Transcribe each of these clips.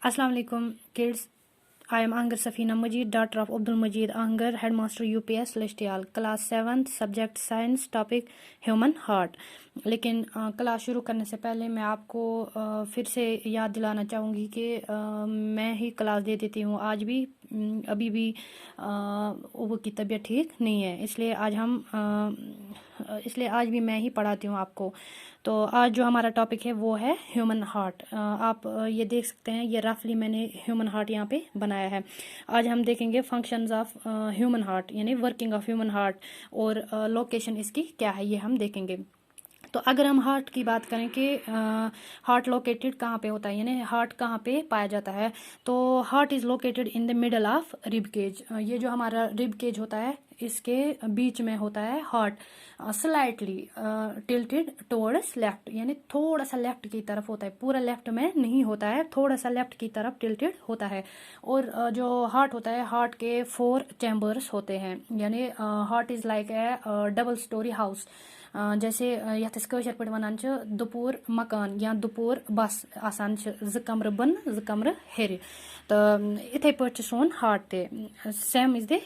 Assalamu alaikum kids. I am Angar Safina Majid, daughter of Abdul Majid Angar, headmaster UPS Celestial, class 7th, subject science, topic human heart. लेकिन class शुरू करने से पहले मैं आपको फिर से याद दिलाना चाहूँगी कि मैं ही क्लास दे देती हूँ आज भी। अभी भी वो की तबीयत ठीक नहीं है, इसलिए आज भी मैं ही पढ़ाती हूँ आपको। तो आज जो हमारा टॉपिक है वो है ह्यूमन हार्ट। आप ये देख सकते हैं, ये रफली मैंने ह्यूमन हार्ट यहाँ पे बनाया है। आज हम देखेंगे फंक्शंस ऑफ ह्यूमन हार्ट, यानी वर्किंग ऑफ ह्यूमन हार्ट, और लोकेशन इसकी क्या है ये हम देखेंगे। तो अगर हम हार्ट की बात करें कि हार्ट लोकेटेड कहाँ पे होता है, यानी हार्ट कहाँ पे पाया जाता है, तो heart is located in the middle of rib cage. ये जो हमारा रिब केज होता है इसके बीच में होता है heart, slightly tilted towards left, यानी थोड़ा सा लेफ्ट की तरफ होता है, पूरा लेफ्ट में नहीं होता है, थोड़ा सा लेफ्ट की तरफ टिल्टेड होता है। और जो हार्ट होता है, हार्ट के 4 चैम्बर्स होते हैं, यानी heart is like A double storey house. जैसे यथ कशर पे वन दुपूर मकान या दुपूर बस आसान 2 कमर बन 2 कमर हेर। तो इथे पे सोन हार्ट ते same is the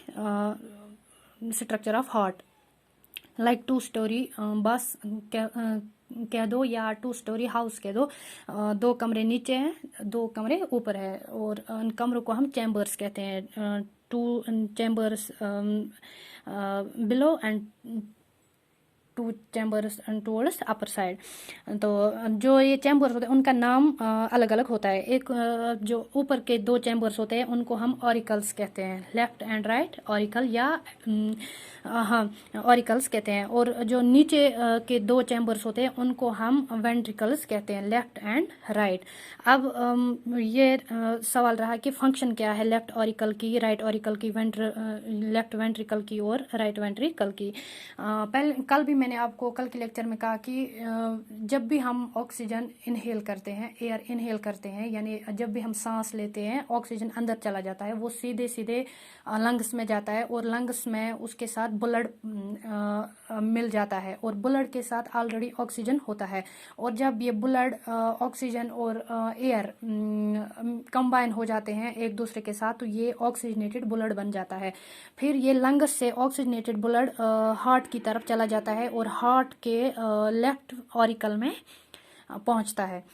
structure of heart, like 2 story बस कह दो या 2 स्टोरी हाउस कह दो। 2 कमरे नीचे हैं, 2 कमरे ऊपर है, और उन कमरों को हम चैम्बर्स कहते हैं। 2 chambers below and 2 chambers towards upper side. तो जो ये चैम्बर्स होते हैं उनका नाम अलग अलग होता है। एक जो ऊपर के 2 चैम्बर्स होते हैं उनको हम ऑरिकल्स कहते हैं, लेफ्ट एंड राइट ऑरिकल, या हाँ ऑरिकल्स कहते हैं। और जो नीचे के 2 चैम्बर्स होते हैं उनको हम वेंट्रिकल्स कहते हैं, लेफ्ट एंड राइट। अब ये सवाल रहा कि फंक्शन क्या है लेफ्ट ऑरिकल की, राइट ऑरिकल की, लेफ्ट वेंट्रिकल की और राइट वेंट्रिकल की। कल भी मैंने आपको कल के लेक्चर में कहा कि जब भी हम ऑक्सीजन इनहेल करते हैं, एयर इनहेल करते हैं, यानी जब भी हम सांस लेते हैं ऑक्सीजन अंदर चला जाता है, वो सीधे सीधे लंग्स में जाता है, और लंग्स में उसके साथ ब्लड मिल जाता है, और ब्लड के साथ ऑलरेडी ऑक्सीजन होता है। और जब ये ब्लड ऑक्सीजन और एयर कंबाइन हो जाते हैं एक दूसरे के साथ, तो ये ऑक्सीजनेटेड ब्लड बन जाता है। फिर ये लंग्स से ऑक्सीजनेटेड ब्लड हार्ट की तरफ चला जाता है, और हार्ट के लेफ्ट ऑरिकल में पहुंचता है।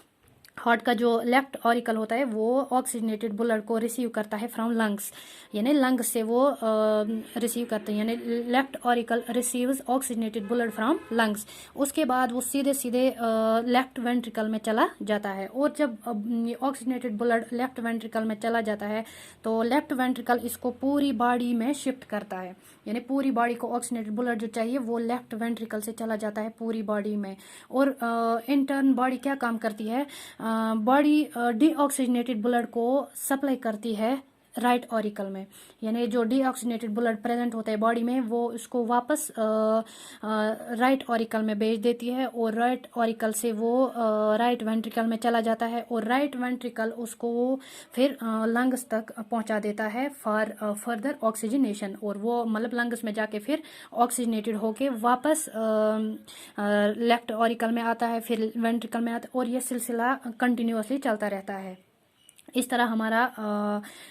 हार्ट का जो लेफ्ट ऑरिकल होता है वो ऑक्सीजनेटेड ब्लड को रिसीव करता है फ्रॉम लंग्स, यानी लंग्स से वो रिसीव करते हैं, यानी left auricle receives oxygenated blood from lungs. उसके बाद वो सीधे सीधे लेफ्ट वेंट्रिकल में चला जाता है। और जब ये ऑक्सीजनेटेड ब्लड लेफ्ट वेंट्रिकल में चला जाता है तो लेफ्ट वेंट्रिकल इसको पूरी बॉडी में शिफ्ट करता है, यानी पूरी बॉडी को ऑक्सीजनेटेड ब्लड जो चाहिए वो लेफ्ट वेंट्रिकल से चला जाता है पूरी बॉडी में। और इन टर्न बॉडी क्या काम करती है, बॉडी डीऑक्सीजनेटेड ब्लड को सप्लाई करती है राइट ऑरिकल में, यानी जो डीऑक्सीजनेटेड ब्लड प्रेजेंट होता है बॉडी में वो उसको वापस राइट ऑरिकल में भेज देती है, और राइट ऑरिकल से वो राइट वेंट्रिकल में चला जाता है, और राइट वेंट्रिकल उसको फिर लंग्स तक पहुंचा देता है फॉर फर्दर ऑक्सीजनेशन। और वो मतलब लंग्स में जाके फिर ऑक्सीजनेटेड होके वापस लेफ्ट ऑरिकल में आता है, फिर वेंट्रिकल में आता है, और ये सिलसिला कंटिन्यूअसली चलता रहता है। इस तरह हमारा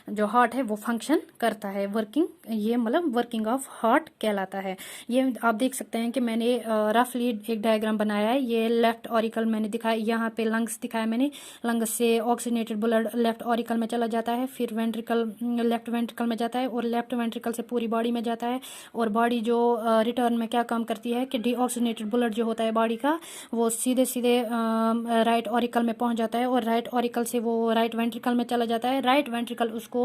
जो हार्ट है वो फंक्शन करता है, वर्किंग, ये मतलब वर्किंग ऑफ हार्ट कहलाता है। ये आप देख सकते हैं कि मैंने रफली एक डायग्राम बनाया है। ये लेफ्ट ऑरिकल मैंने दिखाया, यहाँ पे लंग्स दिखाया मैंने, लंग्स से ऑक्सीजनेटेड ब्लड लेफ्ट ऑरिकल में चला जाता है, फिर वेंट्रिकल लेफ्ट वेंट्रिकल में जाता है, और लेफ्ट वेंट्रिकल से पूरी बॉडी में जाता है। और बॉडी जो रिटर्न में क्या काम करती है कि डीऑक्सीजनेटेड ब्लड जो होता है बॉडी का वो सीधे सीधे राइट ऑरिकल में पहुंच जाता है, और राइट ऑरिकल से वो राइट वेंट्रिकल में चला जाता है। राइट वेंट्रिकल उसको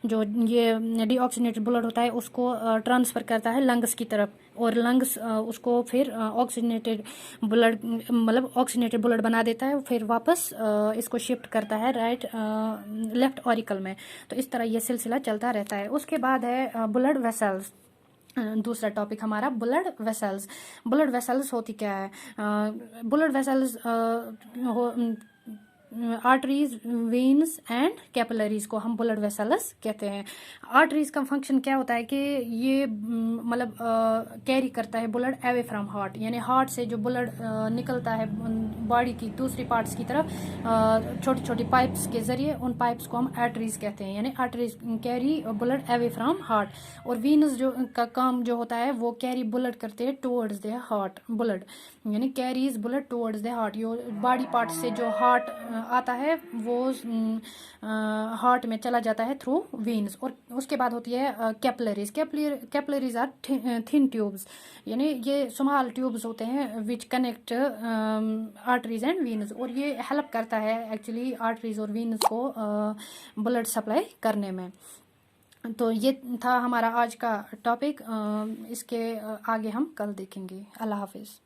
जो ये डीऑक्सीजनेटेड ब्लड होता है उसको ट्रांसफर करता है लंग्स की तरफ, और लंग्स उसको फिर ऑक्सीजनेटेड ब्लड मतलब ऑक्सीजनेटेड ब्लड बना देता है, फिर वापस इसको शिफ्ट करता है राइट लेफ्ट ऑरिकल में। तो इस तरह ये सिलसिला चलता रहता है। उसके बाद है ब्लड वेसल्स। दूसरा टॉपिक हमारा ब्लड वेसल्स। ब्लड वेसल्स होती क्या है, blood vessels arteries, veins and capillaries को हम ब्लड वेसल्स कहते हैं। आर्टरीज का फंक्शन क्या होता है कि ये मतलब कैरी करता है ब्लड अवे फ्रॉम हार्ट, यानी हार्ट से जो ब्लड निकलता है बॉडी की दूसरी पार्ट्स की तरफ छोटी छोटी पाइप्स के जरिए, उन पाइप्स को हम आर्टरीज कहते हैं, यानी arteries carry blood away from heart. और वीनस जो का काम जो होता है वो कैरी ब्लड करते हैं टुवर्ड्स द हार्ट, ब्लड यानी carries blood towards the heart. Yo body part से जो हार्ट आता है वो हार्ट में चला जाता है थ्रू वेन्स। और उसके बाद होती है capillaries. Capillaries are thin tubes, यानी ये स्मॉल ट्यूब्स होते हैं which connect arteries and veins, और ये हेल्प करता है एक्चुअली आर्टरीज और वेन्स को ब्लड सप्लाई करने में। तो ये था हमारा आज का टॉपिक। इसके आगे हम कल देखेंगे। अल्लाह हाफिज़।